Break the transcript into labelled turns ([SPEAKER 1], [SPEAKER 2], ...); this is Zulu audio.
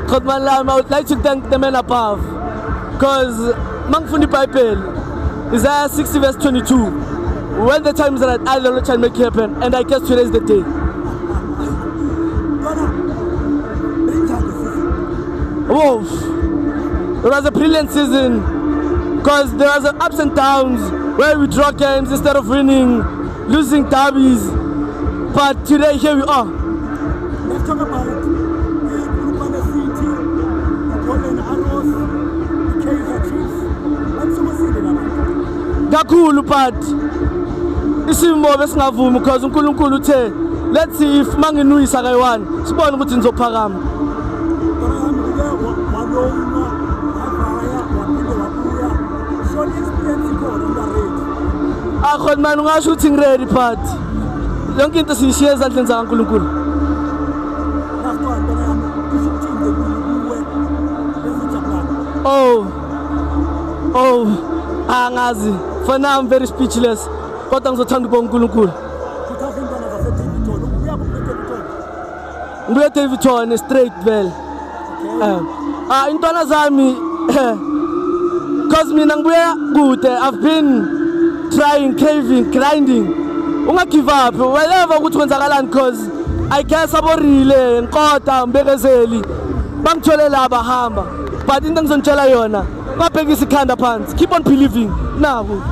[SPEAKER 1] God man lam, I would like to thank the men above. Because Mangfundi Bible, Isaiah 60 verse 22. When the time is right, I the Lord shall make it happen. And I guess today is the day. Whoa. It was a brilliant season. Because there was ups and downs where we draw games instead of winning, losing derbies. But today here we are.
[SPEAKER 2] Let's talk about Bulupane City, the Golden Arrows, the Kaizer Chiefs. What's your season about?
[SPEAKER 1] Kakhulu but isimo besingavumi because uNkulunkulu uthe let's see if manginuyisa kayi1 sibone ukuthi nizophakama. God man ungasho ukuthi ngiready but yonke into siyishiya ezandleni zikaNkulunkulu. Oh, angazi. For now I'm very speechless. Kodwa ngizothanda ukubonga uNkulunkulu. Ngibuye Davidton straight vele. Intwana zami because mina ngibuya kude. I've been trying, craving, grinding. Unga give up whatever ukuthi kwenzakalani because I guess aborile ngiqoda ngibekezeli bangithole la bahamba but into engizonitshela yona ngabhekisa ikhanda phansi keep on believing nabo.